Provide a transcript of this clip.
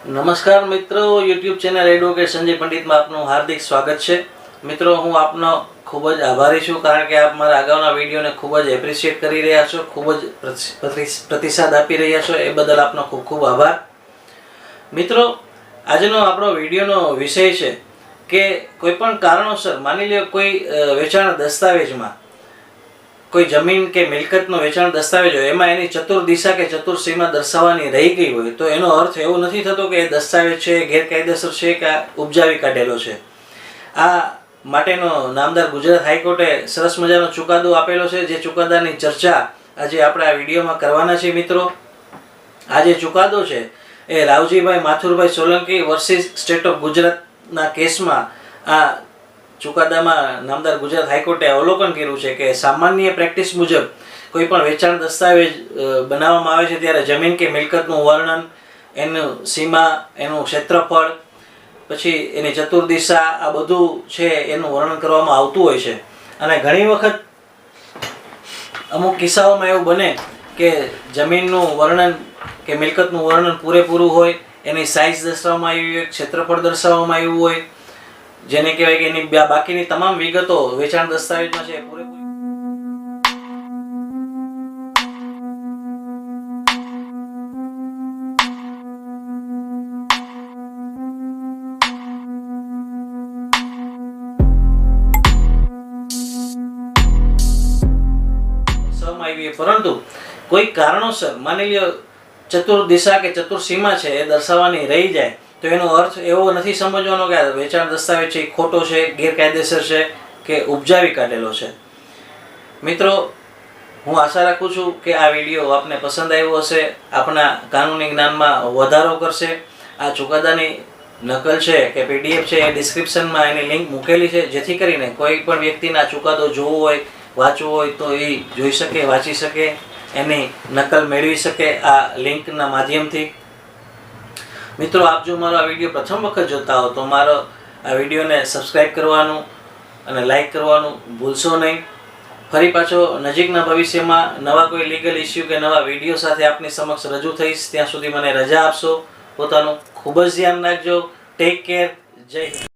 નમસ્કાર મિત્રો, YouTube channel advocate Sanjay પંડિતમાં આપનું હાર્દિક સ્વાગત છે। મિત્રો, હું આપનો ખૂબ જ આભારી છું, કારણ કે આપ મારા અગાઉના વિડીયોને ખૂબ જ એપ્રિશિએટ કરી રહ્યા છો, ખૂબ જ પ્રતિસાદ આપી રહ્યા છો, એ બદલ આપનો ખૂબ ખૂબ આભાર। મિત્રો, આજનો આપણો વિડીયોનો વિષય છે કે કોઈ પણ કારણોસર માની લો કોઈ વેચાણ દસ્તાવેજમાં કોઈ જમીન કે મિલકતનો વેચાણ દસ્તાવેજ હોય, એમાં એની ચતુર્દિશા કે ચતુર્સીમા દર્શાવવાની રહી ગઈ હોય, તો એનો અર્થ એવો નથી થતો કે એ દસ્તાવેજ છે ગેરકાયદેસર છે કે ઉપજાવી કાઢેલો છે। આ માટેનો નામદાર ગુજરાત હાઈકોર્ટે સરસ મજાનો ચુકાદો આપેલો છે, જે ચુકાદાની ચર્ચા આજે આપણે આ વિડીયોમાં કરવાના છીએ। મિત્રો, આ જે ચુકાદો છે એ Ravjibhai Mathurbhai Solanki versus state of ગુજરાતના કેસમાં આ ચુકાદામાં નામદાર ગુજરાત હાઈકોર્ટે અવલોકન કર્યું છે કે સામાન્ય પ્રેક્ટિસ મુજબ કોઈ પણ વેચાણ દસ્તાવેજ બનાવવામાં આવે છે ત્યારે જમીન કે મિલકતનું વર્ણન, એનું સીમા, એનું ક્ષેત્રફળ, પછી એની ચતુર્દિશા, આ બધું છે એનું વર્ણન કરવામાં આવતું હોય છે। અને ઘણી વખત અમુક કિસ્સાઓમાં એવું બને કે જમીનનું વર્ણન કે મિલકતનું વર્ણન પૂરેપૂરું હોય, એની સાઇઝ દર્શાવવામાં આવી હોય, ક્ષેત્રફળ દર્શાવવામાં આવ્યું હોય, જેને કહેવાય કે એની બાકીની તમામ વિગતો વેચાણ દસ્તાવેજમાં છે પૂરેપૂરી પરંતુ કોઈ કારણોસર માની લો ચતુર્દિશા કે ચતુર્સીમા છે એ દર્શાવવાની રહી જાય, તો એનો અર્થ એવો નથી સમજવાનો કે વેચાણ દસ્તાવેજ છે એ ખોટો છે, ગેરકાયદેસર છે કે ઉપજાવી કાઢેલો છે। મિત્રો, હું આશા રાખું છું કે આ વિડીયો આપને પસંદ આવ્યો હશે, આપના કાનૂની જ્ઞાનમાં વધારો કરશે। આ ચુકાદાની નકલ છે કે PDF છે એ ડિસ્ક્રિપ્શનમાં એની લિંક મૂકેલી છે, જેથી કરીને કોઈ પણ વ્યક્તિને આ ચુકાદો જોવો હોય, વાંચવું હોય તો એ જોઈ શકે, વાંચી શકે, એની નકલ મેળવી શકે આ લિંકના માધ્યમથી। મિત્રો, આપ જો મારો આ વિડીયો પ્રથમ વખત જોતા હો તો મારો આ વિડીયોને સબસ્ક્રાઈબ કરવાનું અને લાઈક કરવાનું ભૂલશો નહીં। ફરી પાછો નજીકના ભવિષ્યમાં નવા કોઈ લીગલ ઇસ્યુ કે નવા વિડીયો સાથે આપની સમક્ષ રજૂ થઈશ। ત્યાં સુધી મને રજા આપશો। પોતાનું ખૂબ જ ધ્યાન રાખજો। Take care. જય હિન્દ।